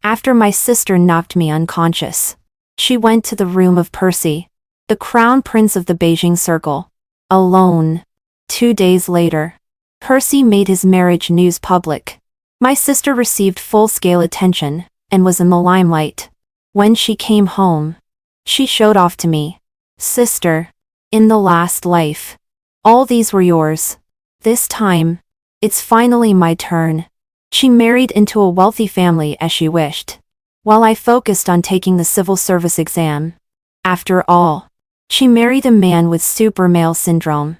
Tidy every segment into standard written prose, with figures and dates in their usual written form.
After my sister knocked me unconscious, she went to the room of Percy, the crown prince of the Beijing circle, alone. 2 days later, Percy made his marriage news public. My sister received full-scale attention and was in the limelight. When she came home, she showed off to me. Sister, in the last life, all these were yours. This time, it's finally my turn. She married into a wealthy family as she wished, while I focused on taking the civil service exam. After all, she married a man with super male syndrome.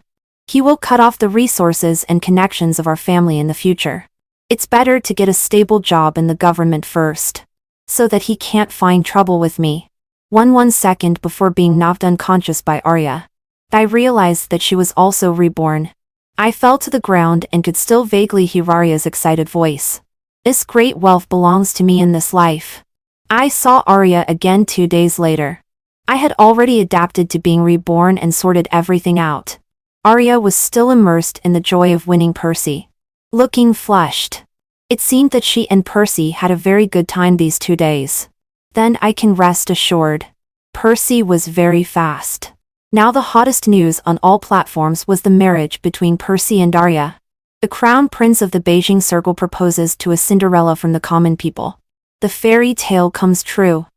He will cut off the resources and connections of our family in the future. It's better to get a stable job in the government first, so that he can't find trouble with me. 1 second before being knocked unconscious by Arya, I realized that she was also reborn. I fell to the ground and could still vaguely hear Arya's excited voice. This great wealth belongs to me in this life. I saw Arya again 2 days later. I had already adapted to being reborn and sorted everything out. Arya was still immersed in the joy of winning Percy, looking flushed. It seemed that she and Percy had a very good time these 2 days. Then I can rest assured. Percy was very fast. Now the hottest news on all platforms was the marriage between Percy and Arya. The crown prince of the Beijing circle proposes to a Cinderella from the common people. The fairy tale comes true.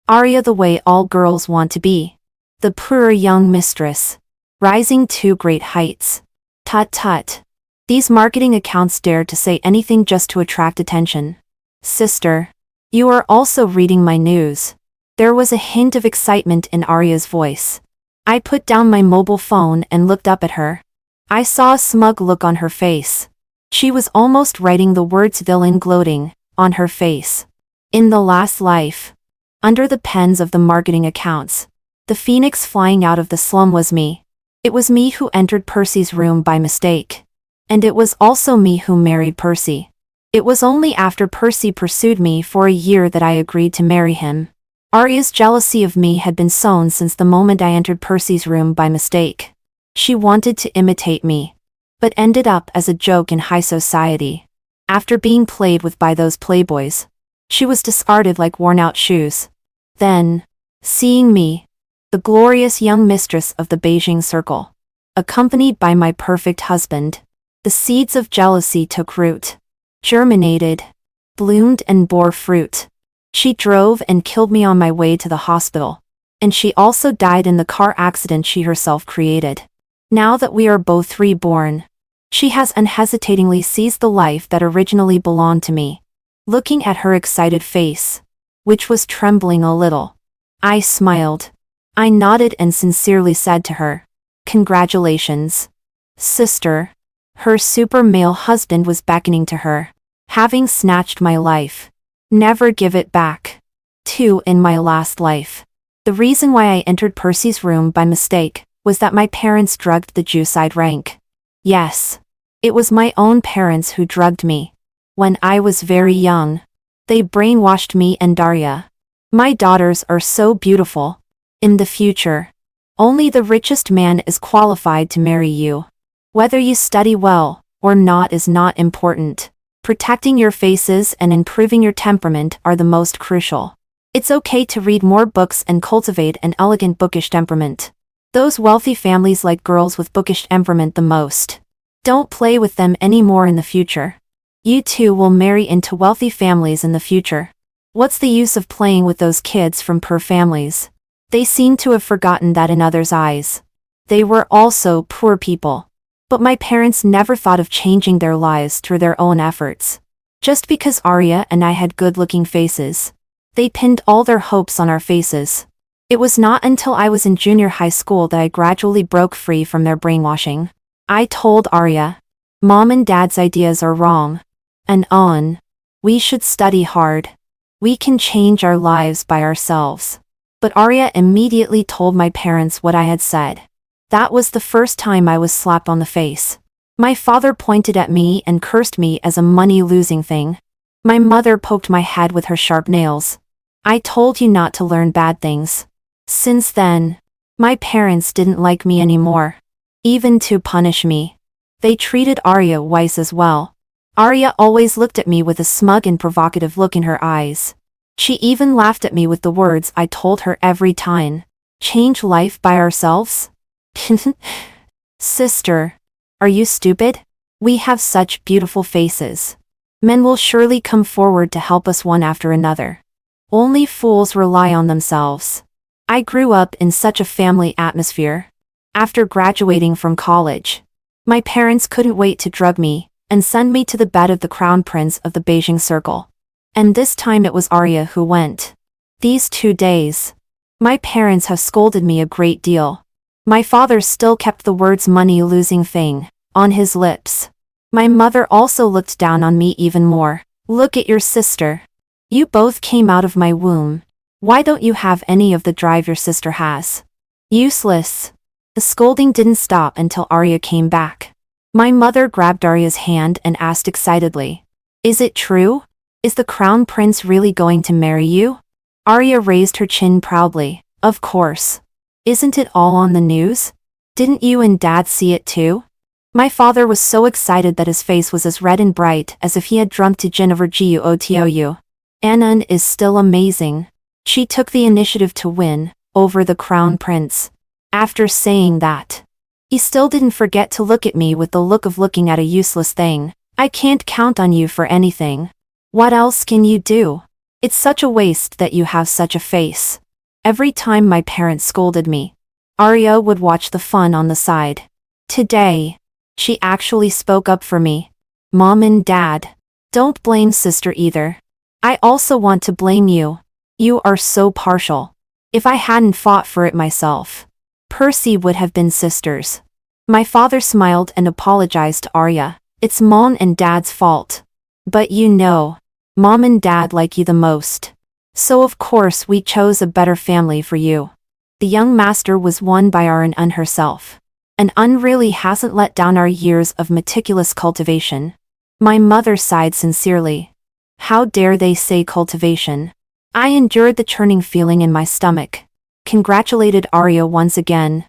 Arya, the way all girls want to be. The poor young mistress, rising to great heights. Tut tut. These marketing accounts dare to say anything just to attract attention. Sister, you are also reading my news. There was a hint of excitement in Arya's voice. I put down my mobile phone and looked up at her. I saw a smug look on her face. She was almost writing the words villain gloating on her face. In the last life, under the pens of the marketing accounts, the phoenix flying out of the slum was me. It was me who entered Percy's room by mistake. And it was also me who married Percy. It was only after Percy pursued me for a year that I agreed to marry him. Arya's jealousy of me had been sown since the moment I entered Percy's room by mistake. She wanted to imitate me, but ended up as a joke in high society. After being played with by those playboys, she was discarded like worn-out shoes. Then, seeing me, the glorious young mistress of the Beijing circle, accompanied by my perfect husband, the seeds of jealousy took root, germinated, bloomed and bore fruit. She drove and killed me on my way to the hospital, and she also died in the car accident she herself created. Now that we are both reborn, she has unhesitatingly seized the life that originally belonged to me. Looking at her excited face, which was trembling a little, I smiled. I nodded and sincerely said to her, "Congratulations, sister." Her super male husband was beckoning to her. Having snatched my life, never give it back. 2 in my last life. The reason why I entered Percy's room by mistake was that my parents drugged the juice I'd drank. Yes, it was my own parents who drugged me. When I was very young, they brainwashed me and Darya. My daughters are so beautiful. In the future, only the richest man is qualified to marry you. Whether you study well or not is not important. Protecting your faces and improving your temperament are the most crucial. It's okay to read more books and cultivate an elegant bookish temperament. Those wealthy families like girls with bookish temperament the most. Don't play with them anymore in the future. You too will marry into wealthy families in the future. What's the use of playing with those kids from poor families? They seem to have forgotten that in others' eyes, they were also poor people. But my parents never thought of changing their lives through their own efforts. Just because Arya and I had good-looking faces, they pinned all their hopes on our faces. It was not until I was in junior high school that I gradually broke free from their brainwashing. I told Arya, "Mom and Dad's ideas are wrong. And on. We should study hard. We can change our lives by ourselves." But Arya immediately told my parents what I had said. That was the first time I was slapped on the face. My father pointed at me and cursed me as a money-losing thing. My mother poked my head with her sharp nails. "I told you not to learn bad things." Since then, my parents didn't like me anymore. Even to punish me, they treated Arya wise as well. Arya always looked at me with a smug and provocative look in her eyes. She even laughed at me with the words I told her every time. Change life by ourselves? Sister, are you stupid? We have such beautiful faces. Men will surely come forward to help us one after another. Only fools rely on themselves. I grew up in such a family atmosphere. After graduating from college, my parents couldn't wait to drug me and send me to the bed of the crown prince of the Beijing circle. And this time it was Arya who went. These 2 days, my parents have scolded me a great deal. My father still kept the words money-losing thing on his lips. My mother also looked down on me even more. Look at your sister. You both came out of my womb. Why don't you have any of the drive your sister has? Useless. The scolding didn't stop until Arya came back. My mother grabbed Arya's hand and asked excitedly, "Is it true? Is the crown prince really going to marry you?" Arya raised her chin proudly. Of course. Isn't it all on the news? Didn't you and Dad see it too? My father was so excited that his face was as red and bright as if he had drunk to gin over Guotou. Annan is still amazing. She took the initiative to win over the crown prince. After saying that, he still didn't forget to look at me with the look of looking at a useless thing. I can't count on you for anything. What else can you do? It's such a waste that you have such a face. Every time my parents scolded me, Arya would watch the fun on the side. Today, she actually spoke up for me. Mom and Dad, don't blame sister either. I also want to blame you. You are so partial. If I hadn't fought for it myself, Percy would have been sisters. My father smiled and apologized to Arya. It's Mom and Dad's fault. But you know, Mom and Dad like you the most. So of course we chose a better family for you. The young master was won by Arya herself. And really hasn't let down our years of meticulous cultivation. My mother sighed sincerely. How dare they say cultivation? I endured the churning feeling in my stomach, congratulated Arya once again,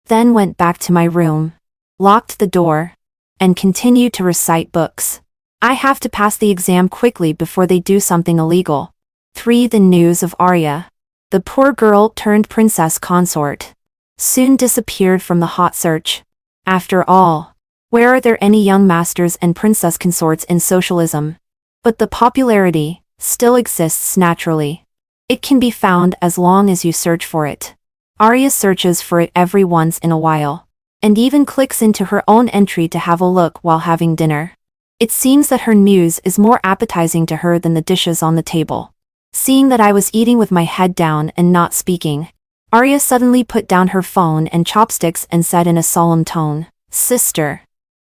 then went back to my room, locked the door, and continued to recite books. I have to pass the exam quickly before they do something illegal. 3. The news of Arya, the poor girl turned princess consort, soon disappeared from the hot search. After all, where are there any young masters and princess consorts in socialism? But the popularity still exists naturally. It can be found as long as you search for it. Arya searches for it every once in a while, and even clicks into her own entry to have a look while having dinner. It seems that her news is more appetizing to her than the dishes on the table. Seeing that I was eating with my head down and not speaking, Arya suddenly put down her phone and chopsticks and said in a solemn tone, "Sister,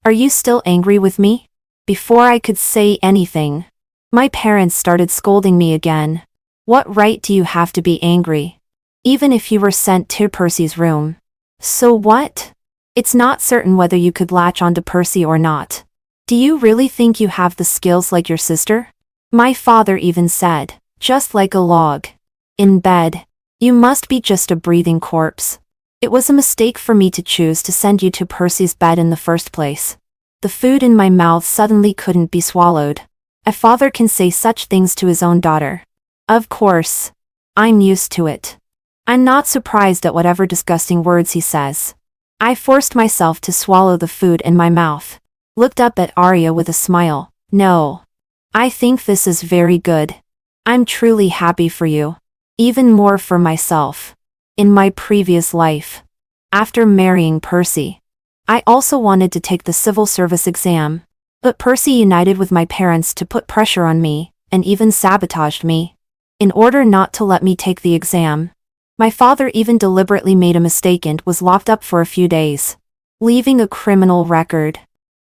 are you still angry with me?" Before I could say anything, my parents started scolding me again. What right do you have to be angry? Even if you were sent to Percy's room. So what? It's not certain whether you could latch onto Percy or not. Do you really think you have the skills like your sister? My father even said, just like a log. In bed. You must be just a breathing corpse. It was a mistake for me to choose to send you to Percy's bed in the first place. The food in my mouth suddenly couldn't be swallowed. A father can say such things to his own daughter. Of course. I'm used to it. I'm not surprised at whatever disgusting words he says. I forced myself to swallow the food in my mouth. Looked up at Arya with a smile. No. I think this is very good. I'm truly happy for you. Even more for myself. In my previous life, after marrying Percy, I also wanted to take the civil service exam. But Percy united with my parents to put pressure on me, and even sabotaged me. In order not to let me take the exam, my father even deliberately made a mistake and was locked up for a few days, leaving a criminal record.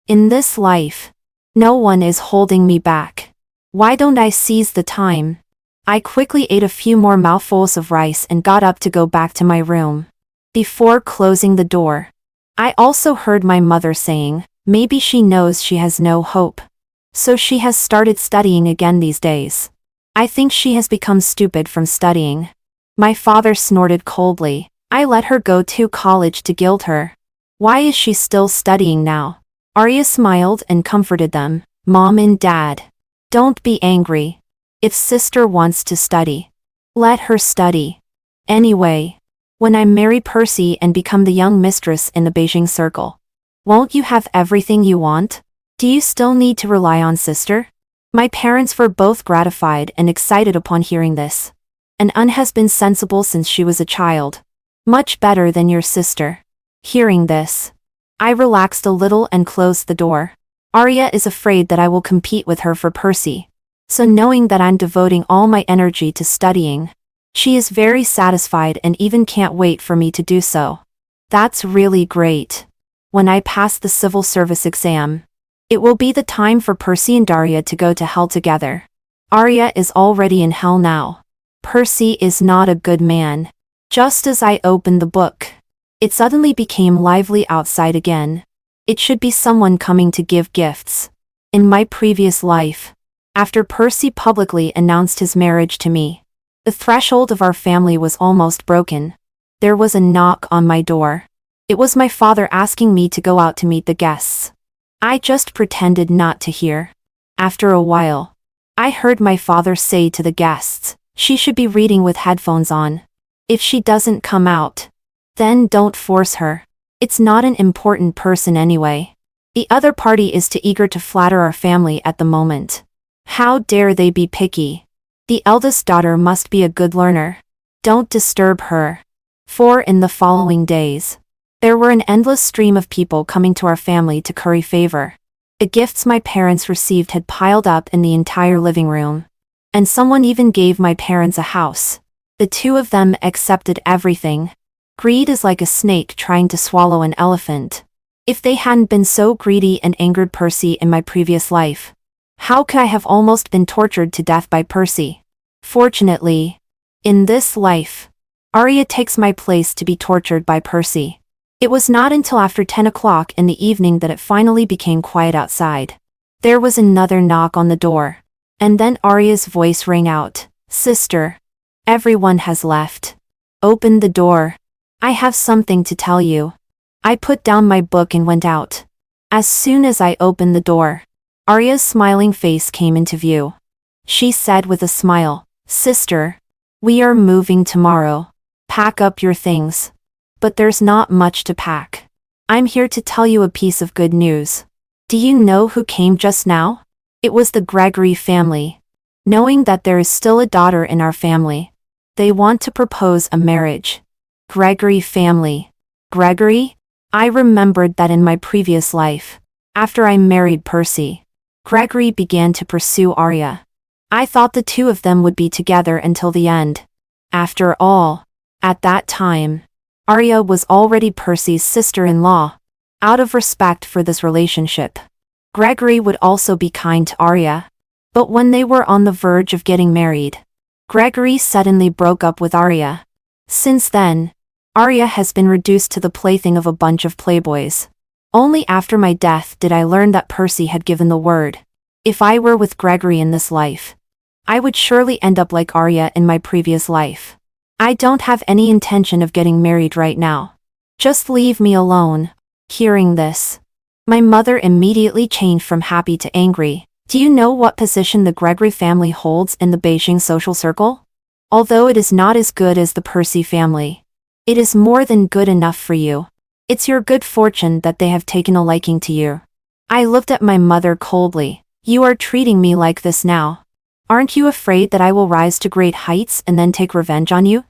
In this life, no one is holding me back. Why don't I seize the time? I quickly ate a few more mouthfuls of rice and got up to go back to my room. Before closing the door, I also heard my mother saying, maybe she knows she has no hope. So she has started studying again these days. I think she has become stupid from studying. My father snorted coldly. I let her go to college to gild her. Why is she still studying now? Arya smiled and comforted them. Mom and Dad, don't be angry. If sister wants to study, let her study. Anyway, when I marry Percy and become the young mistress in the Beijing circle, won't you have everything you want? Do you still need to rely on sister? My parents were both gratified and excited upon hearing this. And An has been sensible since she was a child. Much better than your sister. Hearing this, I relaxed a little and closed the door. Arya is afraid that I will compete with her for Percy. So knowing that I'm devoting all my energy to studying, she is very satisfied and even can't wait for me to do so. That's really great. When I pass the civil service exam, it will be the time for Percy and Daria to go to hell together. Arya is already in hell now. Percy is not a good man. Just as I opened the book, it suddenly became lively outside again. It should be someone coming to give gifts. In my previous life, after Percy publicly announced his marriage to me, the threshold of our family was almost broken. There was a knock on my door. It was my father asking me to go out to meet the guests. I just pretended not to hear. After a while, I heard my father say to the guests, she should be reading with headphones on. If she doesn't come out, then don't force her. It's not an important person anyway. The other party is too eager to flatter our family at the moment. How dare they be picky? The eldest daughter must be a good learner. Don't disturb her. For in the following days, there were an endless stream of people coming to our family to curry favor. The gifts my parents received had piled up in the entire living room. And someone even gave my parents a house. The two of them accepted everything. Greed is like a snake trying to swallow an elephant. If they hadn't been so greedy and angered Percy in my previous life, how could I have almost been tortured to death by Percy? Fortunately, in this life, Arya takes my place to be tortured by Percy. It was not until after 10 o'clock in the evening that it finally became quiet outside. There was another knock on the door. And then Arya's voice rang out, "Sister, everyone has left. Open the door. I have something to tell you." I put down my book and went out. As soon as I opened the door, Arya's smiling face came into view. She said with a smile, "Sister, we are moving tomorrow. Pack up your things." But there's not much to pack. I'm here to tell you a piece of good news. Do you know who came just now? It was the Gregory family. Knowing that there is still a daughter in our family, they want to propose a marriage. Gregory family. Gregory? I remembered that in my previous life, after I married Percy, Gregory began to pursue Arya. I thought the two of them would be together until the end. After all, at that time, Arya was already Percy's sister-in-law. Out of respect for this relationship, Gregory would also be kind to Arya. But when they were on the verge of getting married, Gregory suddenly broke up with Arya. Since then, Arya has been reduced to the plaything of a bunch of playboys. Only after my death did I learn that Percy had given the word. If I were with Gregory in this life, I would surely end up like Arya in my previous life. I don't have any intention of getting married right now. Just leave me alone. Hearing this, my mother immediately changed from happy to angry. Do you know what position the Gregory family holds in the Beijing social circle? Although it is not as good as the Percy family, it is more than good enough for you. It's your good fortune that they have taken a liking to you. I looked at my mother coldly. You are treating me like this now. Aren't you afraid that I will rise to great heights and then take revenge on you?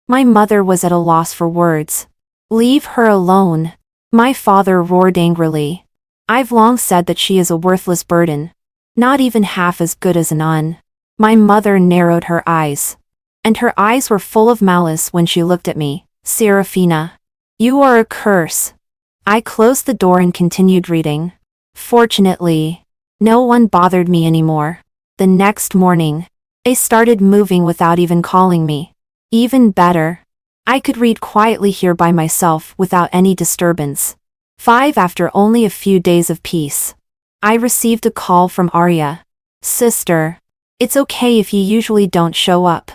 My mother was at a loss for words. Leave her alone. My father roared angrily. I've long said that she is a worthless burden. Not even half as good as an Un. My mother narrowed her eyes. And her eyes were full of malice when she looked at me. Serafina, you are a curse. I closed the door and continued reading. Fortunately, no one bothered me anymore. The next morning, they started moving without even calling me. Even better, I could read quietly here by myself without any disturbance. 5 After only a few days of peace, I received a call from Arya. Sister, it's okay if you usually don't show up,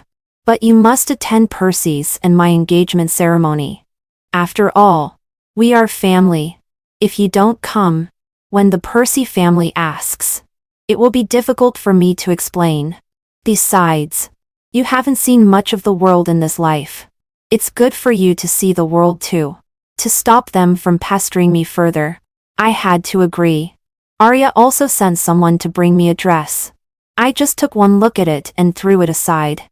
but you must attend Percy's and my engagement ceremony. After all, we are family. If you don't come, when the Percy family asks, it will be difficult for me to explain. Besides, you haven't seen much of the world in this life. It's good for you to see the world too. To stop them from pestering me further, I had to agree. Arya also sent someone to bring me a dress. I just took one look at it and threw it aside.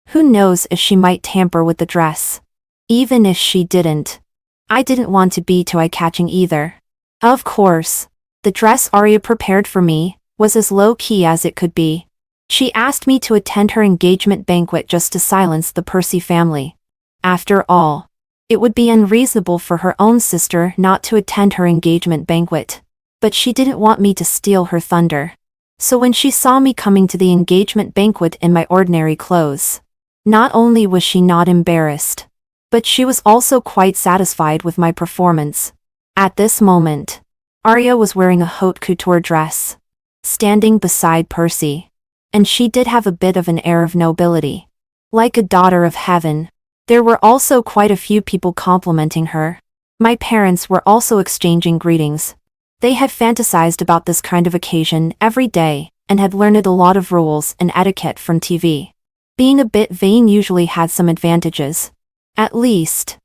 Who knows if she might tamper with the dress? Even if she didn't, I didn't want to be too eye-catching either. Of course, the dress Arya prepared for me was as low-key as it could be. She asked me to attend her engagement banquet just to silence the Percy family. After all, it would be unreasonable for her own sister not to attend her engagement banquet. But she didn't want me to steal her thunder. So when she saw me coming to the engagement banquet in my ordinary clothes, not only was she not embarrassed, but she was also quite satisfied with my performance. At this moment, Arya was wearing a haute couture dress, standing beside Percy. And she did have a bit of an air of nobility. Like a daughter of heaven. There were also quite a few people complimenting her. My parents were also exchanging greetings. They had fantasized about this kind of occasion every day, and had learned a lot of rules and etiquette from TV. Being a bit vain usually had some advantages. At least,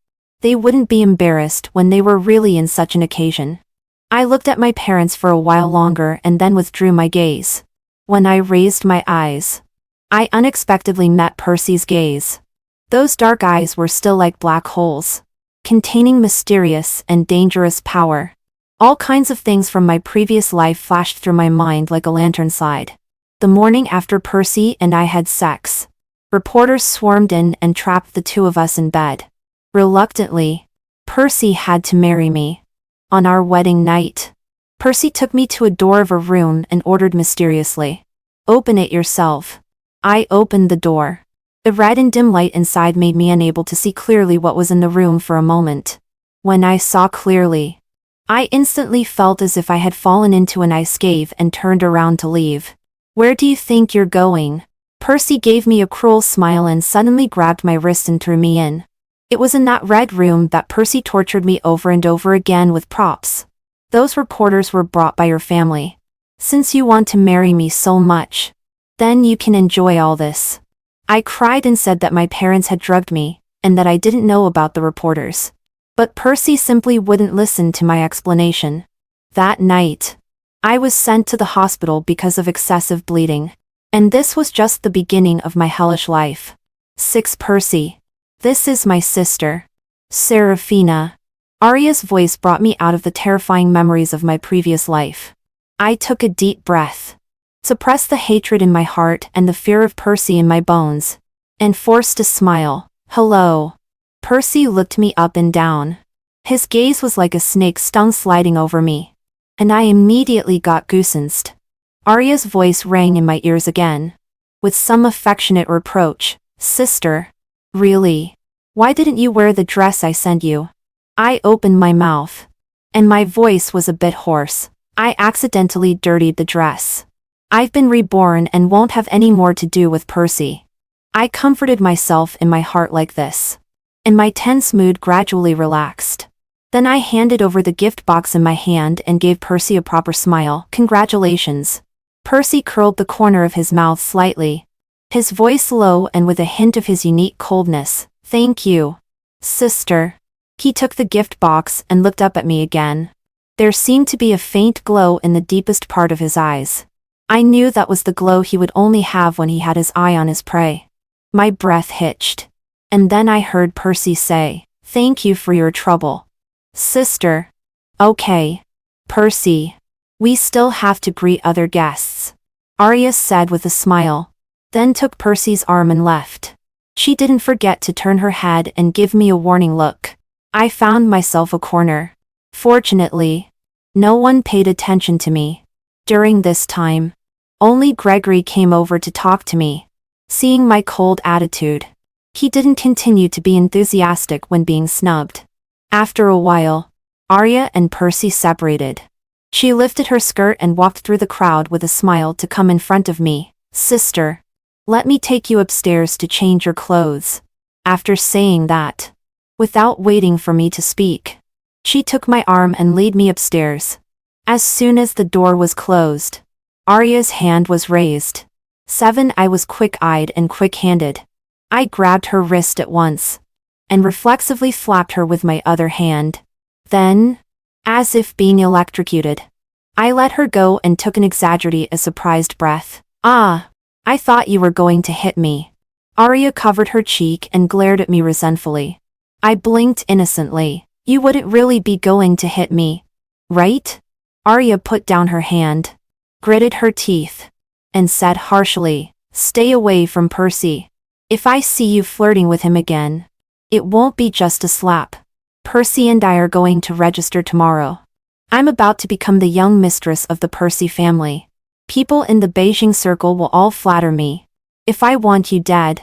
they wouldn't be embarrassed when they were really in such an occasion. I looked at my parents for a while longer and then withdrew my gaze. When I raised my eyes, I unexpectedly met Percy's gaze. Those dark eyes were still like black holes, containing mysterious and dangerous power. All kinds of things from my previous life flashed through my mind like a lantern slide. The morning after Percy and I had sex, reporters swarmed in and trapped the two of us in bed. Reluctantly, Percy had to marry me. On our wedding night, Percy took me to a door of a room and ordered mysteriously, "Open it yourself." I opened the door. The red and dim light inside made me unable to see clearly what was in the room for a moment. When I saw clearly, I instantly felt as if I had fallen into an ice cave and turned around to leave. "Where do you think you're going?" Percy gave me a cruel smile and suddenly grabbed my wrist and threw me in. It was in that red room that Percy tortured me over and over again with props. "Those reporters were brought by your family. Since you want to marry me so much, then you can enjoy all this." I cried and said that my parents had drugged me, and that I didn't know about the reporters. But Percy simply wouldn't listen to my explanation. That night, I was sent to the hospital because of excessive bleeding. And this was just the beginning of my hellish life. 6 Percy. This is my sister, Serafina. Arya's voice brought me out of the terrifying memories of my previous life. I took a deep breath, suppressed the hatred in my heart and the fear of Percy in my bones, and forced a smile. "Hello." Percy looked me up and down. His gaze was like a snake's stung sliding over me, and I immediately got goosebumps. Arya's voice rang in my ears again, with some affectionate reproach. "Sister. Really? Why didn't you wear the dress I sent you?" I opened my mouth, and my voice was a bit hoarse. "I accidentally dirtied the dress. I've been reborn and won't have any more to do with Percy." I comforted myself in my heart like this, and my tense mood gradually relaxed. Then I handed over the gift box in my hand and gave Percy a proper smile. "Congratulations." Percy curled the corner of his mouth slightly, his voice low and with a hint of his unique coldness. "Thank you, sister." He took the gift box and looked up at me again. There seemed to be a faint glow in the deepest part of his eyes. I knew that was the glow he would only have when he had his eye on his prey. My breath hitched. And then I heard Percy say, "Thank you for your trouble, sister." "Okay, Percy. We still have to greet other guests," Arya said with a smile, then took Percy's arm and left. She didn't forget to turn her head and give me a warning look. I found myself a corner. Fortunately, no one paid attention to me. During this time, only Gregory came over to talk to me. Seeing my cold attitude, he didn't continue to be enthusiastic when being snubbed. After a while, Arya and Percy separated. She lifted her skirt and walked through the crowd with a smile to come in front of me. "Sister, let me take you upstairs to change your clothes." After saying that, without waiting for me to speak, she took my arm and led me upstairs. As soon as the door was closed, Arya's hand was raised. 7. I was quick-eyed and quick-handed. I grabbed her wrist at once and reflexively flapped her with my other hand. Then, as if being electrocuted, I let her go and took an exaggerated, surprised breath. Ah, I thought you were going to hit me. Arya covered her cheek and glared at me resentfully. I blinked innocently. You wouldn't really be going to hit me, right? Arya put down her hand, gritted her teeth, and said harshly, "Stay away from Percy. If I see you flirting with him again, it won't be just a slap. Percy and I are going to register tomorrow. I'm about to become the young mistress of the Percy family. People in the Beijing circle will all flatter me. If I want you dead,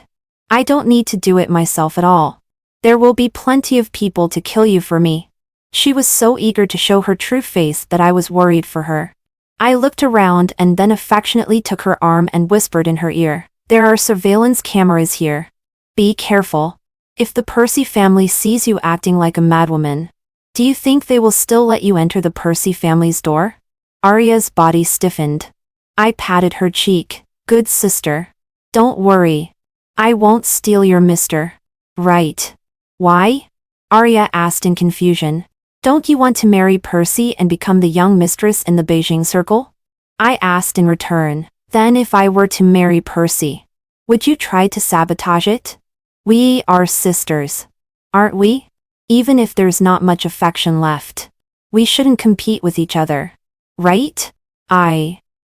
I don't need to do it myself at all. There will be plenty of people to kill you for me." She was so eager to show her true face that I was worried for her. I looked around and then affectionately took her arm and whispered in her ear, "There are surveillance cameras here. Be careful. If the Percy family sees you acting like a madwoman, do you think they will still let you enter the Percy family's door?" Arya's body stiffened. I patted her cheek. "Good sister. Don't worry. I won't steal your mister." "Right. Why?" Arya asked in confusion. "Don't you want to marry Percy and become the young mistress in the Beijing circle?" I asked in return. "Then if I were to marry Percy, would you try to sabotage it? We are sisters, aren't we? Even if there's not much affection left, we shouldn't compete with each other, right?"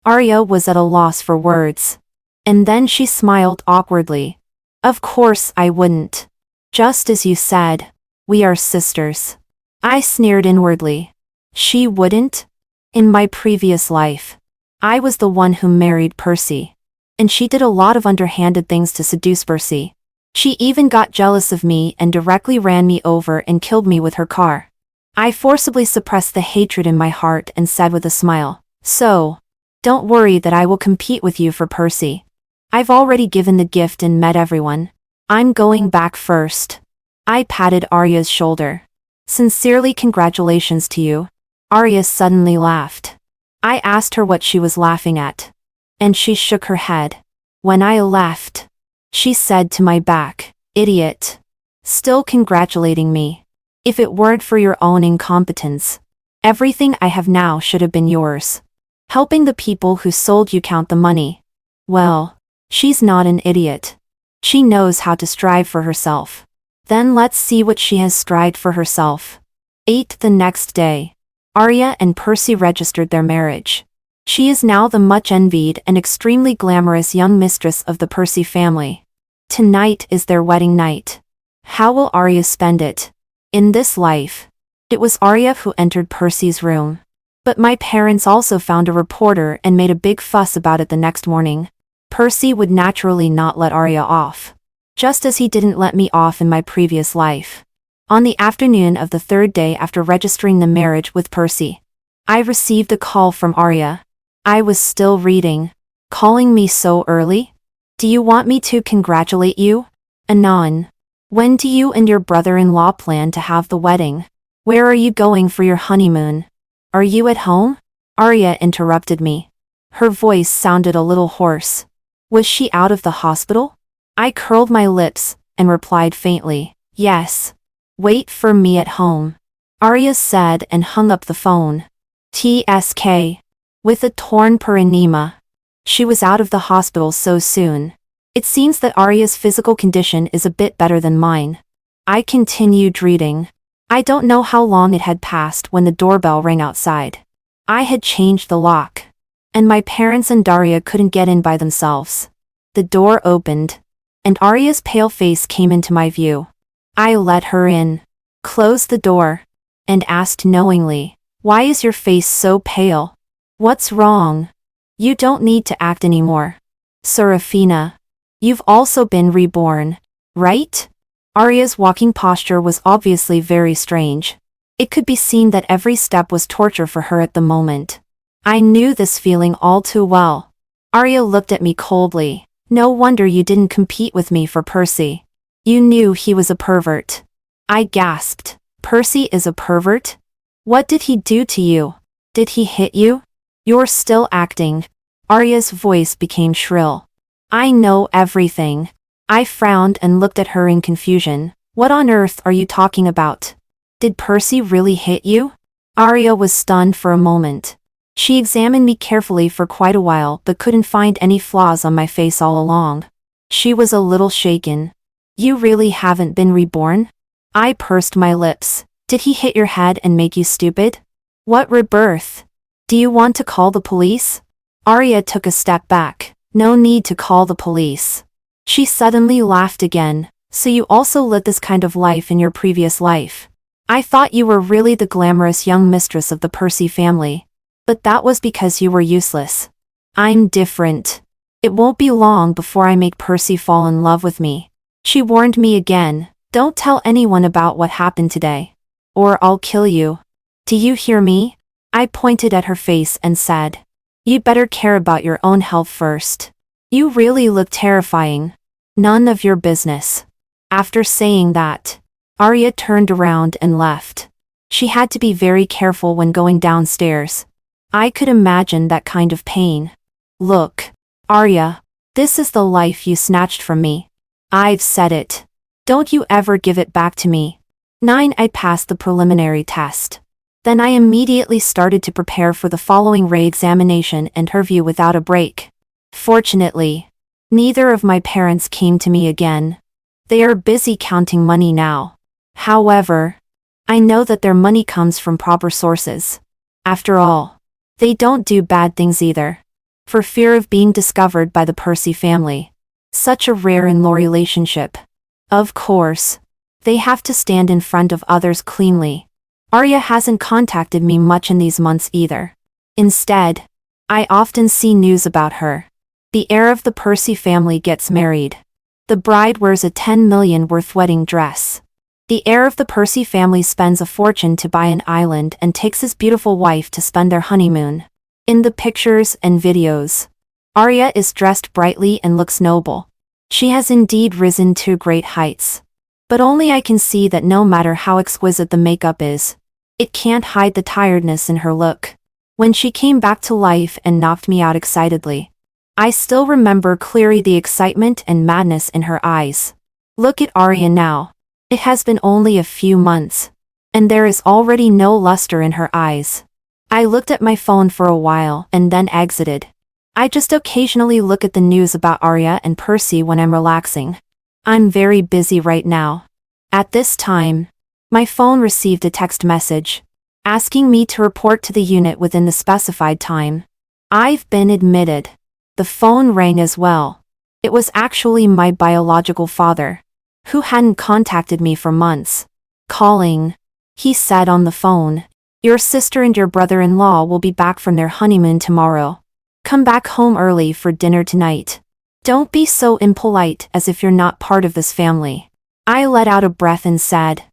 Arya was at a loss for words. And then she smiled awkwardly. "Of course I wouldn't. Just as you said, we are sisters." I sneered inwardly. She wouldn't? In my previous life, I was the one who married Percy. And she did a lot of underhanded things to seduce Percy. She even got jealous of me and directly ran me over and killed me with her car. I forcibly suppressed the hatred in my heart and said with a smile, "So, don't worry that I will compete with you for Percy. I've already given the gift and met everyone. I'm going back first." I patted Arya's shoulder. "Sincerely congratulations to you." Arya suddenly laughed. I asked her what she was laughing at, and she shook her head. When I left, she said to my back, "Idiot. Still congratulating me. If it weren't for your own incompetence, everything I have now should have been yours. Helping the people who sold you count the money. Well, she's not an idiot. She knows how to strive for herself. Then let's see what she has strived for herself." 8. The next day, Arya and Percy registered their marriage. She is now the much envied and extremely glamorous young mistress of the Percy family. Tonight is their wedding night. How will Arya spend it? In this life, it was Arya who entered Percy's room. But my parents also found a reporter and made a big fuss about it the next morning. Percy would naturally not let Arya off, just as he didn't let me off in my previous life. On the afternoon of the third day after registering the marriage with Percy, I received a call from Arya. I was still reading. "Calling me so early? Do you want me to congratulate you? Anon. When do you and your brother-in-law plan to have the wedding? Where are you going for your honeymoon? Are you at home?" Arya interrupted me. Her voice sounded a little hoarse. Was she out of the hospital? I curled my lips and replied faintly, "Yes. Wait for me at home," Arya said and hung up the phone. TSK. With a torn perineum. She was out of the hospital so soon. It seems that Arya's physical condition is a bit better than mine. I continued reading. I don't know how long it had passed when the doorbell rang outside. I had changed the lock, and my parents and Daria couldn't get in by themselves. The door opened, and Arya's pale face came into my view. I let her in, closed the door, and asked knowingly, "Why is your face so pale? What's wrong? You don't need to act anymore. Serafina, you've also been reborn, right?" Arya's walking posture was obviously very strange. It could be seen that every step was torture for her at the moment. I knew this feeling all too well. Arya looked at me coldly. "No wonder you didn't compete with me for Percy. You knew he was a pervert." I gasped. "Percy is a pervert? What did he do to you? Did he hit you? You're still acting." Arya's voice became shrill. I know everything. I frowned and looked at her in confusion. What on earth are you talking about? Did Percy really hit you? Arya was stunned for a moment. She examined me carefully for quite a while but couldn't find any flaws on my face all along. She was a little shaken. You really haven't been reborn? I pursed my lips. Did he hit your head and make you stupid? What rebirth? Do you want to call the police? Arya took a step back. No need to call the police. She suddenly laughed again. So you also led this kind of life in your previous life. I thought you were really the glamorous young mistress of the Percy family. But that was because you were useless. I'm different. It won't be long before I make Percy fall in love with me. She warned me again. Don't tell anyone about what happened today. Or I'll kill you. Do you hear me? I pointed at her face and said. You better care about your own health first. You really look terrifying. None of your business. After saying that, Arya turned around and left. She had to be very careful when going downstairs. I could imagine that kind of pain. Look, Arya, this is the life you snatched from me. I've said it. Don't you ever give it back to me. 9. I passed the preliminary test. Then I immediately started to prepare for the following re-examination and interview without a break. Fortunately, neither of my parents came to me again. They are busy counting money now. However, I know that their money comes from proper sources. After all, they don't do bad things either. For fear of being discovered by the Percy family. Such a rare and low relationship. Of course, they have to stand in front of others cleanly. Arya hasn't contacted me much in these months either. Instead, I often see news about her. The heir of the Percy family gets married. The bride wears a 10 million worth wedding dress. The heir of the Percy family spends a fortune to buy an island and takes his beautiful wife to spend their honeymoon. In the pictures and videos, Arya is dressed brightly and looks noble. She has indeed risen to great heights. But only I can see that no matter how exquisite the makeup is, it can't hide the tiredness in her look. When she came back to life and knocked me out excitedly, I still remember clearly the excitement and madness in her eyes. Look at Arya now. It has been only a few months, and there is already no luster in her eyes. I looked at my phone for a while and then exited. I just occasionally look at the news about Arya and Percy when I'm relaxing. I'm very busy right now. At this time, my phone received a text message, asking me to report to the unit within the specified time. I've been admitted. The phone rang as well. It was actually my biological father, who hadn't contacted me for months. Calling. He said on the phone, your sister and your brother-in-law will be back from their honeymoon tomorrow. Come back home early for dinner tonight. Don't be so impolite as if you're not part of this family. I let out a breath and said,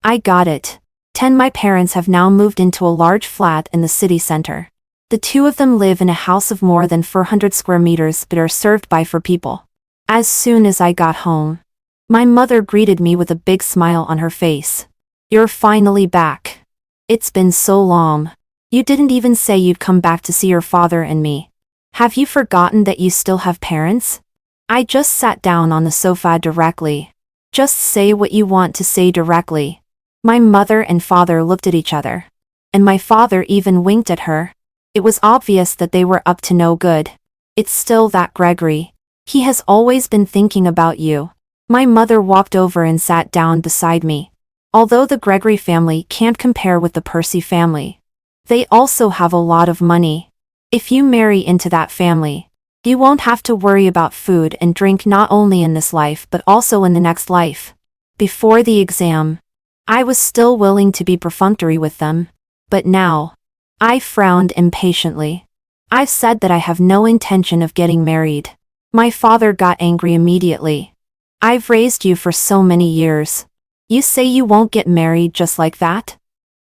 I got it. 10. My parents have now moved into a large flat in the city center. The two of them live in a house of more than 400 square meters but are served by 4 people. As soon as I got home, my mother greeted me with a big smile on her face. You're finally back. It's been so long. You didn't even say you'd come back to see your father and me. Have you forgotten that you still have parents? I just sat down on the sofa directly. Just say what you want to say directly. My mother and father looked at each other. And my father even winked at her. It was obvious that they were up to no good. It's still that Gregory. He has always been thinking about you. My mother walked over and sat down beside me. Although the Gregory family can't compare with the Percy family, they also have a lot of money. If you marry into that family, you won't have to worry about food and drink not only in this life but also in the next life. Before the exam, I was still willing to be perfunctory with them. But now, I frowned impatiently. I've said that I have no intention of getting married. My father got angry immediately. I've raised you for so many years. You say you won't get married just like that?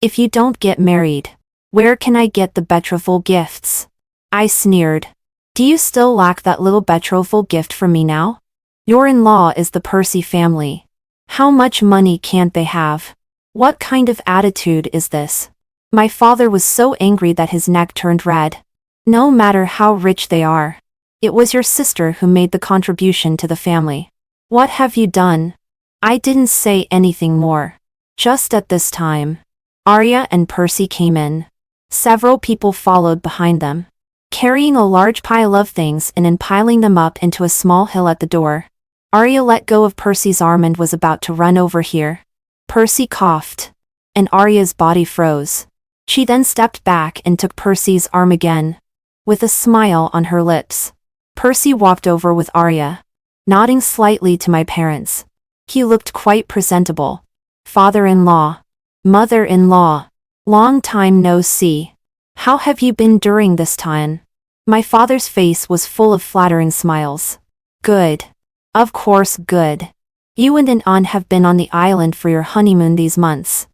If you don't get married, where can I get the betrothal gifts? I sneered. Do you still lack that little betrothal gift from me now? Your in-law is the Percy family. How much money can't they have? What kind of attitude is this? My father was so angry that his neck turned red. No matter how rich they are, It was your sister who made the contribution to the family. What have you done? I didn't say anything more. Just at this time, Arya and Percy came in. Several people followed behind them, carrying a large pile of things and then piling them up into a small hill at the door. Arya let go of Percy's arm and was about to run over here. Percy coughed, and Arya's body froze. She then stepped back and took Percy's arm again. With a smile on her lips, Percy walked over with Arya, nodding slightly to my parents. He looked quite presentable. Father-in-law, mother-in-law, long time no see. How have you been during this time? My father's face was full of flattering smiles. Good. Of course good. You and An have been on the island for your honeymoon these months.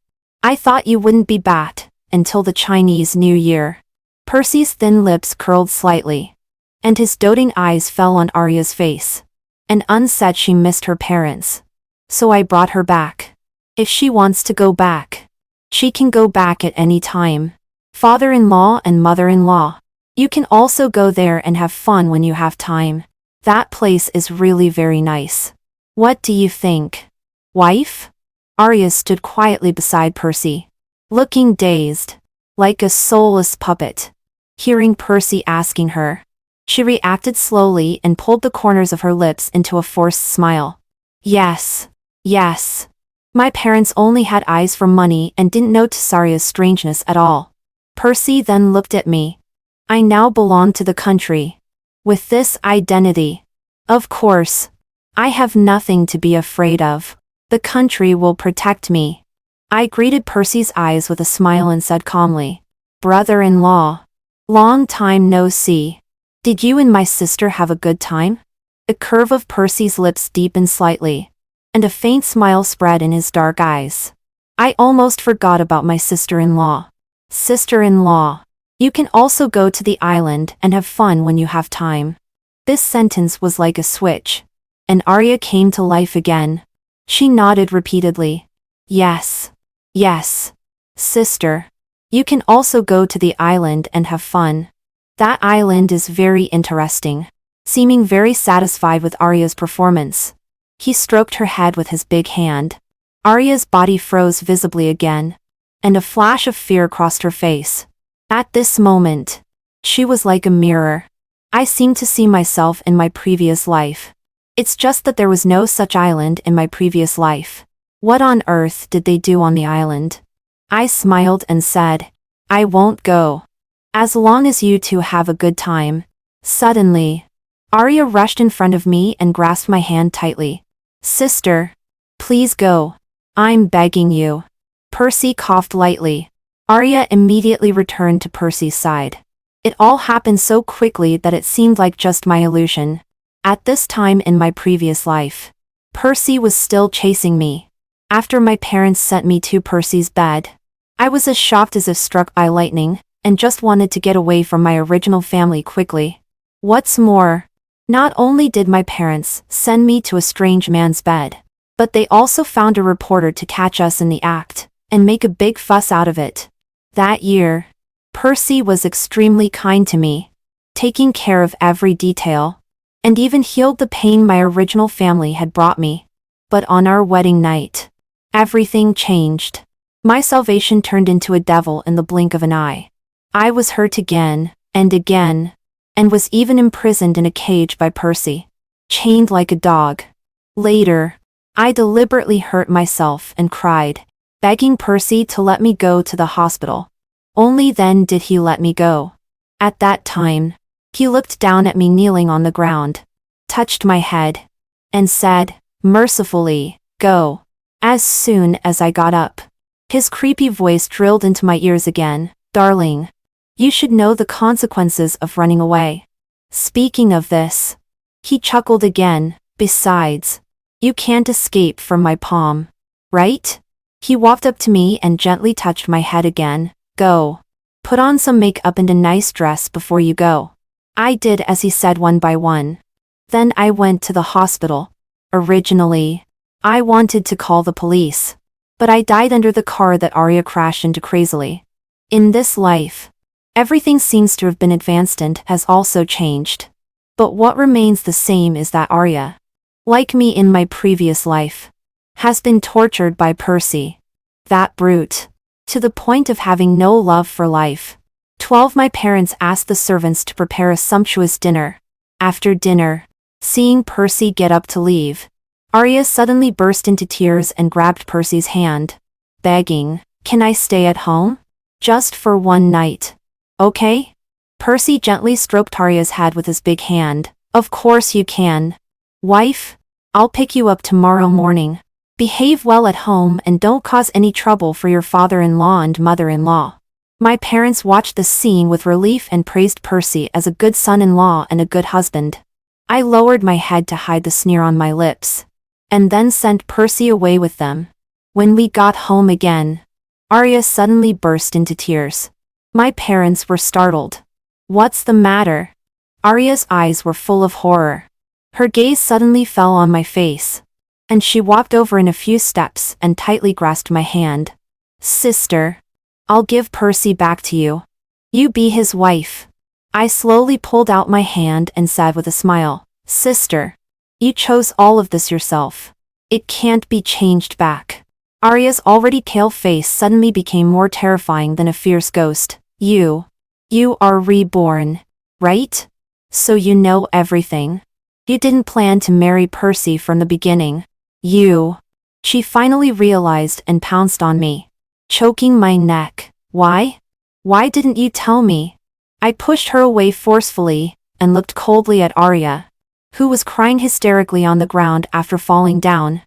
I thought you wouldn't be back until the Chinese New Year. Percy's thin lips curled slightly, and his doting eyes fell on Arya's face. And An said she missed her parents. So I brought her back. If she wants to go back, she can go back at any time. Father-in-law and mother-in-law, you can also go there and have fun when you have time. That place is really very nice. What do you think? Wife? Arya stood quietly beside Percy, looking dazed, like a soulless puppet. Hearing Percy asking her, she reacted slowly and pulled the corners of her lips into a forced smile. Yes. Yes. My parents only had eyes for money and didn't notice Arya's strangeness at all. Percy then looked at me. I now belong to the country. With this identity, of course, I have nothing to be afraid of. The country will protect me. I greeted Percy's eyes with a smile and said calmly, Brother-in-law, long time no see. Did you and my sister have a good time? The curve of Percy's lips deepened slightly, and a faint smile spread in his dark eyes. I almost forgot about my sister-in-law. Sister-in-law, you can also go to the island and have fun when you have time. This sentence was like a switch, and Arya came to life again. She nodded repeatedly. Yes. Yes. Sister, you can also go to the island and have fun. That island is very interesting. Seeming very satisfied with Arya's performance, he stroked her head with his big hand. Arya's body froze visibly again, and a flash of fear crossed her face. At this moment, she was like a mirror. I seemed to see myself in my previous life. It's just that there was no such island in my previous life. What on earth did they do on the island? I smiled and said, I won't go. As long as you two have a good time. Suddenly, Arya rushed in front of me and grasped my hand tightly. Sister, please go. I'm begging you. Percy coughed lightly. Arya immediately returned to Percy's side. It all happened so quickly that it seemed like just my illusion. At this time in my previous life, Percy was still chasing me. After my parents sent me to Percy's bed, I was as shocked as if struck by lightning, and just wanted to get away from my original family quickly. What's more, not only did my parents send me to a strange man's bed, but they also found a reporter to catch us in the act, and make a big fuss out of it. That year, Percy was extremely kind to me, taking care of every detail, and even healed the pain my original family had brought me. But on our wedding night, everything changed. My salvation turned into a devil in the blink of an eye. I was hurt again, and was even imprisoned in a cage by Percy, chained like a dog. Later, I deliberately hurt myself and cried, begging Percy to let me go to the hospital. Only then did he let me go. At that time, he looked down at me kneeling on the ground, touched my head, and said, mercifully, go. As soon as I got up, his creepy voice drilled into my ears again, darling, you should know the consequences of running away. Speaking of this, he chuckled again, besides, you can't escape from my palm, right? He walked up to me and gently touched my head again. Go. Put on some makeup and a nice dress before you go. I did as he said one by one. Then I went to the hospital. Originally, I wanted to call the police, but I died under the car that Arya crashed into crazily. In this life, everything seems to have been advanced and has also changed. But what remains the same is that Arya, like me in my previous life, has been tortured by Percy. That brute. To the point of having no love for life. 12. My parents asked the servants to prepare a sumptuous dinner. After dinner, seeing Percy get up to leave, Arya suddenly burst into tears and grabbed Percy's hand, begging, "Can I stay at home? Just for one night. Okay?" Percy gently stroked Arya's head with his big hand. "Of course you can. Wife, I'll pick you up tomorrow morning. Behave well at home and don't cause any trouble for your father-in-law and mother-in-law." My parents watched this scene with relief and praised Percy as a good son-in-law and a good husband. I lowered my head to hide the sneer on my lips, and then sent Percy away with them. When we got home again, Arya suddenly burst into tears. My parents were startled. "What's the matter?" Arya's eyes were full of horror. Her gaze suddenly fell on my face, and she walked over in a few steps and tightly grasped my hand. "Sister, I'll give Percy back to you. You be his wife." I slowly pulled out my hand and said with a smile, "Sister, you chose all of this yourself. It can't be changed back." Arya's already pale face suddenly became more terrifying than a fierce ghost. You are reborn, right? So you know everything. You didn't plan to marry Percy from the beginning. She finally realized and pounced on me, choking my neck. Why? Why didn't you tell me?" I pushed her away forcefully and looked coldly at Arya, who was crying hysterically on the ground after falling down,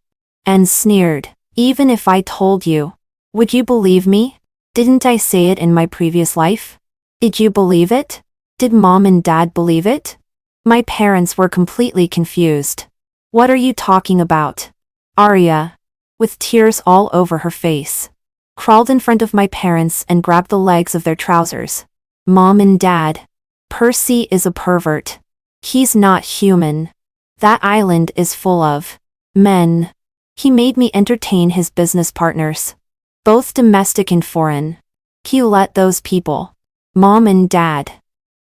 and sneered, "Even if I told you, would you believe me? Didn't I say it in my previous life? Did you believe it? Did Mom and Dad believe it?" My parents were completely confused. "What are you talking about?" Arya, with tears all over her face, crawled in front of my parents and grabbed the legs of their trousers. "Mom and Dad, Percy is a pervert. He's not human. That island is full of men. He made me entertain his business partners, both domestic and foreign. He let those people. Mom and Dad,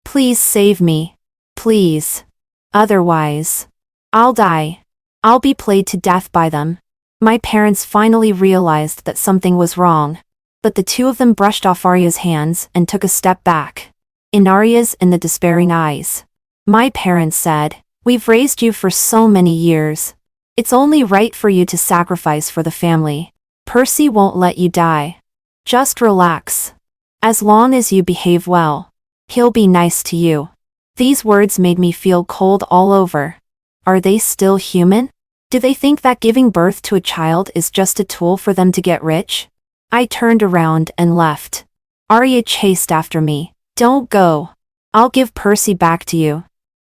please save me. Please. Otherwise, I'll die. I'll be played to death by them." My parents finally realized that something was wrong, but the two of them brushed off Arya's hands and took a step back. In Arya's and the despairing eyes, my parents said, "We've raised you for so many years. It's only right for you to sacrifice for the family. Percy won't let you die. Just relax. As long as you behave well, he'll be nice to you." These words made me feel cold all over. Are they still human? Do they think that giving birth to a child is just a tool for them to get rich? I turned around and left. Arya chased after me. "Don't go. I'll give Percy back to you."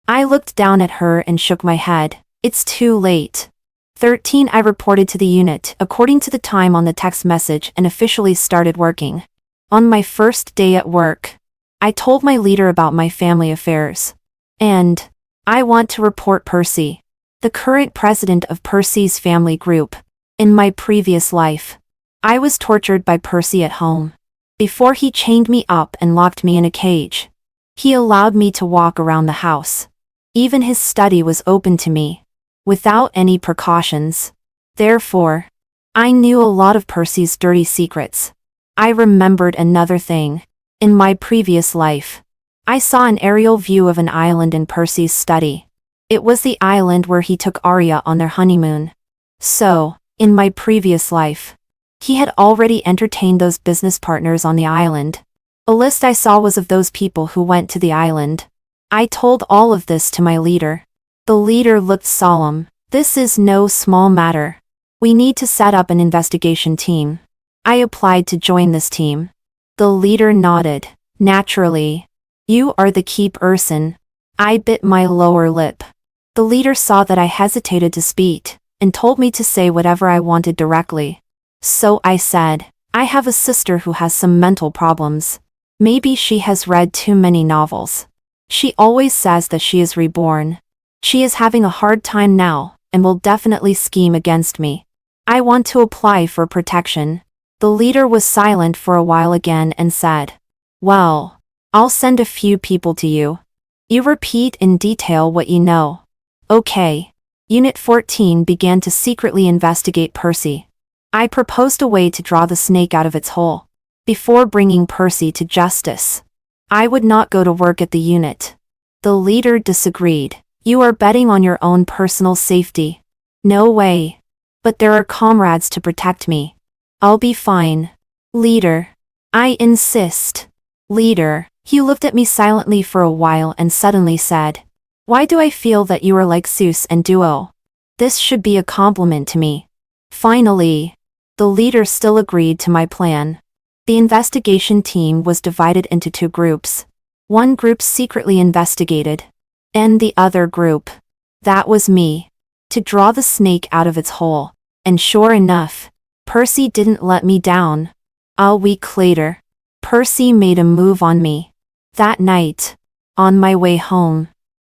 I looked down at her and shook my head. "It's too late." 13. I reported to the unit according to the time on the text message and officially started working. On my first day at work, I told my leader about my family affairs. And I want to report Percy, the current president of Percy's family group. In my previous life, I was tortured by Percy at home. Before he chained me up and locked me in a cage, he allowed me to walk around the house. Even his study was open to me, without any precautions. Therefore, I knew a lot of Percy's dirty secrets. I remembered another thing. In my previous life, I saw an aerial view of an island in Percy's study. It was the island where he took Arya on their honeymoon. So, in my previous life, he had already entertained those business partners on the island. A list I saw was of those people who went to the island. I told all of this to my leader. The leader looked solemn. "This is no small matter. We need to set up an investigation team." I applied to join this team. The leader nodded. "Naturally. You are the key person." I bit my lower lip. The leader saw that I hesitated to speak, and told me to say whatever I wanted directly. So I said, "I have a sister who has some mental problems. Maybe she has read too many novels. She always says that she is reborn. She is having a hard time now, and will definitely scheme against me. I want to apply for protection." The leader was silent for a while again and said, "Well, I'll send a few people to you. You repeat in detail what you know. Okay. Unit 14 began to secretly investigate Percy. I proposed a way to draw the snake out of its hole. Before bringing Percy to justice, I would not go to work at the unit. The leader disagreed. You are betting on your own personal safety. No way. But there are comrades to protect me. I'll be fine. Leader. I insist. Leader. He looked at me silently for a while and suddenly said, "Why do I feel that you are like Zeus and Duo? This should be a compliment to me." Finally, the leader still agreed to my plan. The investigation team was divided into two groups. One group secretly investigated, and the other group, that was me, to draw the snake out of its hole. And sure enough, Percy didn't let me down. A week later, Percy made a move on me. That night, on my way home,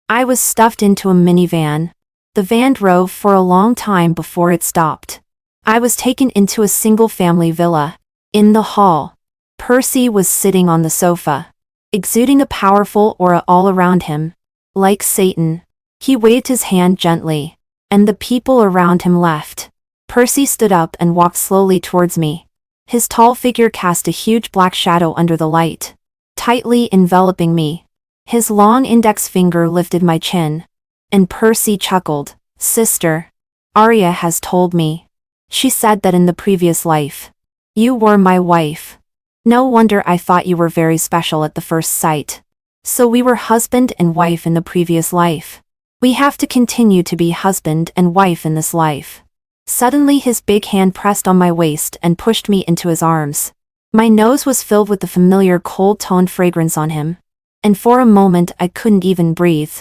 I was stuffed into a minivan. The van drove for a long time before it stopped. I was taken into a single-family villa. In the hall, Percy was sitting on the sofa, exuding a powerful aura all around him. Like Satan, he waved his hand gently, and the people around him left. Percy stood up and walked slowly towards me. His tall figure cast a huge black shadow under the light, tightly enveloping me. His long index finger lifted my chin. And Percy chuckled. "Sister, Arya has told me. She said that in the previous life, you were my wife. No wonder I thought you were very special at the first sight. So we were husband and wife in the previous life. We have to continue to be husband and wife in this life." Suddenly his big hand pressed on my waist and pushed me into his arms. My nose was filled with the familiar cold-toned fragrance on him. And for a moment I couldn't even breathe.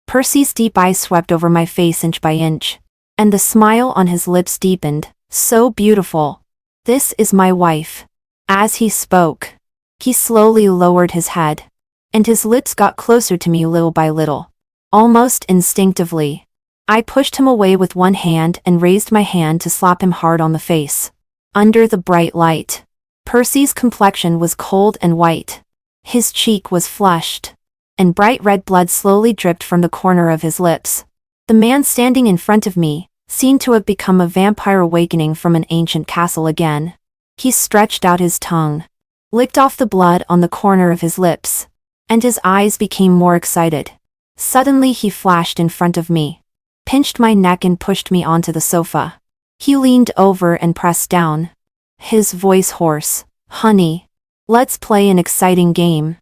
Percy's deep eyes swept over my face inch by inch. And the smile on his lips deepened. "So beautiful. This is my wife." As he spoke, he slowly lowered his head. And his lips got closer to me little by little. Almost instinctively, I pushed him away with one hand and raised my hand to slap him hard on the face. Under the bright light, Percy's complexion was cold and white. His cheek was flushed, and bright red blood slowly dripped from the corner of his lips. The man standing in front of me seemed to have become a vampire awakening from an ancient castle again. He stretched out his tongue, licked off the blood on the corner of his lips, and his eyes became more excited. Suddenly he flashed in front of me, pinched my neck and pushed me onto the sofa. He leaned over and pressed down, his voice hoarse. "Honey, let's play an exciting game."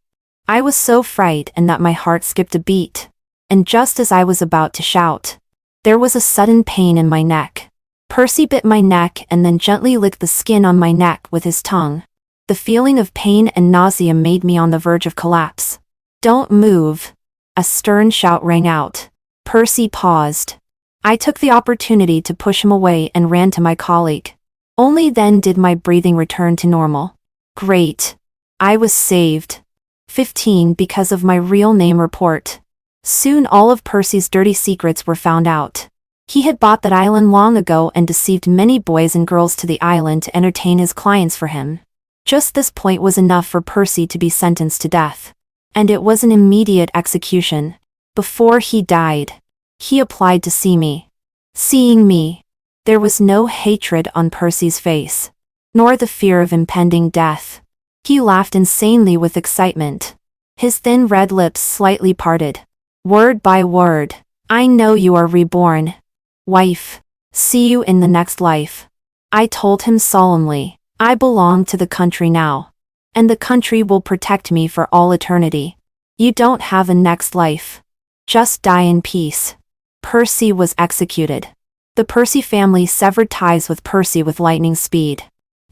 I was so frightened that my heart skipped a beat. And just as I was about to shout, there was a sudden pain in my neck. Percy bit my neck and then gently licked the skin on my neck with his tongue. The feeling of pain and nausea made me on the verge of collapse. "Don't move." A stern shout rang out. Percy paused. I took the opportunity to push him away and ran to my colleague. Only then did my breathing return to normal. Great. I was saved. 15 because of my real name report. Soon all of Percy's dirty secrets were found out. He had bought that island long ago and deceived many boys and girls to the island to entertain his clients for him. Just this point was enough for Percy to be sentenced to death. And it was an immediate execution. Before he died, he applied to see me. Seeing me, there was no hatred on Percy's face, nor the fear of impending death. He laughed insanely with excitement. His thin red lips slightly parted. Word by word, "I know you are reborn. Wife. See you in the next life." I told him solemnly, "I belong to the country now. And the country will protect me for all eternity. You don't have a next life. Just die in peace." Percy was executed. The Percy family severed ties with Percy with lightning speed.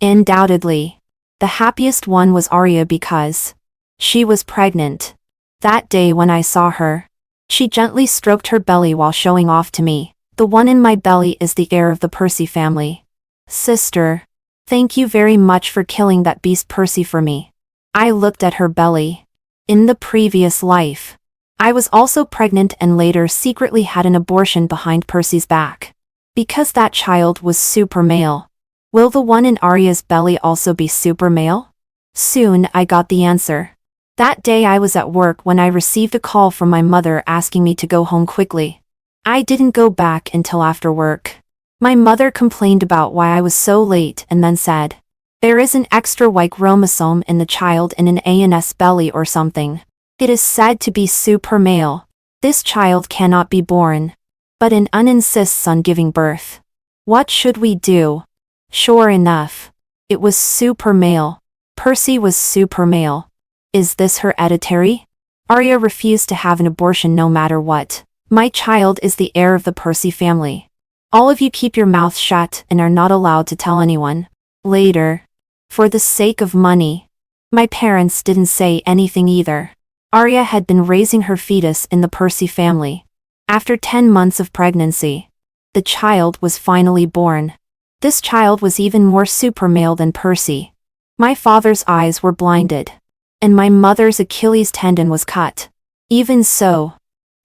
Undoubtedly, the happiest one was Arya because she was pregnant. That day when I saw her, she gently stroked her belly while showing off to me. "The one in my belly is the heir of the Percy family. Sister, thank you very much for killing that beast Percy for me." I looked at her belly. In the previous life, I was also pregnant and later secretly had an abortion behind Percy's back. Because that child was super male. Will the one in Arya's belly also be super male? Soon I got the answer. That day I was at work when I received a call from my mother asking me to go home quickly. I didn't go back until after work. My mother complained about why I was so late and then said, "There is an extra Y chromosome in the child in an ANS belly or something. It is said to be super male. This child cannot be born." But an un insists on giving birth. What should we do? Sure enough, it was super male. Percy was super male. Is this hereditary? Arya refused to have an abortion no matter what. My child is the heir of the Percy family. All of you keep your mouth shut and are not allowed to tell anyone. Later. For the sake of money. My parents didn't say anything either. Arya had been raising her fetus in the Percy family. After 10 months of pregnancy, the child was finally born. This child was even more super male than Percy. My father's eyes were blinded. And my mother's Achilles tendon was cut. Even so,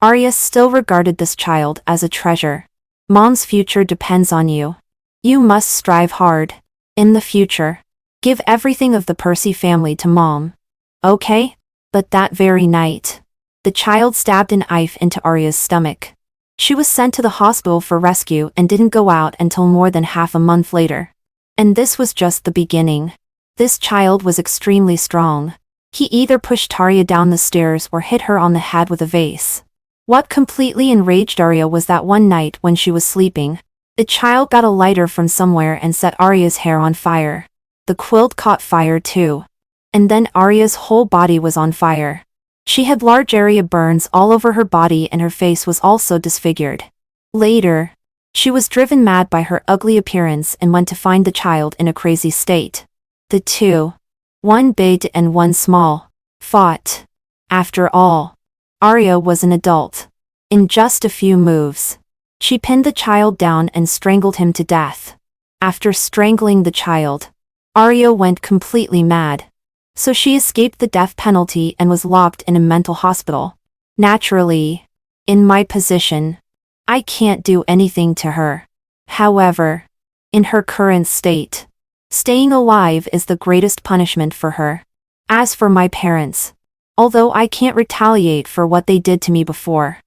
Arya still regarded this child as a treasure. Mom's future depends on you. You must strive hard. In the future, give everything of the Percy family to Mom. Okay? But that very night, the child stabbed a knife into Arya's stomach. She was sent to the hospital for rescue and didn't go out until more than half a month later. And this was just the beginning. This child was extremely strong. He either pushed Arya down the stairs or hit her on the head with a vase. What completely enraged Arya was that one night when she was sleeping, the child got a lighter from somewhere and set Arya's hair on fire. The quilt caught fire too. And then Arya's whole body was on fire. She had large area burns all over her body and her face was also disfigured. Later, she was driven mad by her ugly appearance and went to find the child in a crazy state. The two, one big and one small, fought. After all, Arya was an adult. In just a few moves, she pinned the child down and strangled him to death. After strangling the child, Arya went completely mad. So she escaped the death penalty and was locked in a mental hospital. Naturally, in my position, I can't do anything to her. However, in her current state, staying alive is the greatest punishment for her. As for my parents, although I can't retaliate for what they did to me before,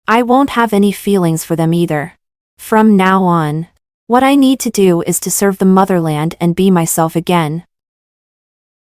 I won't have any feelings for them either. From now on, what I need to do is to serve the motherland and be myself again.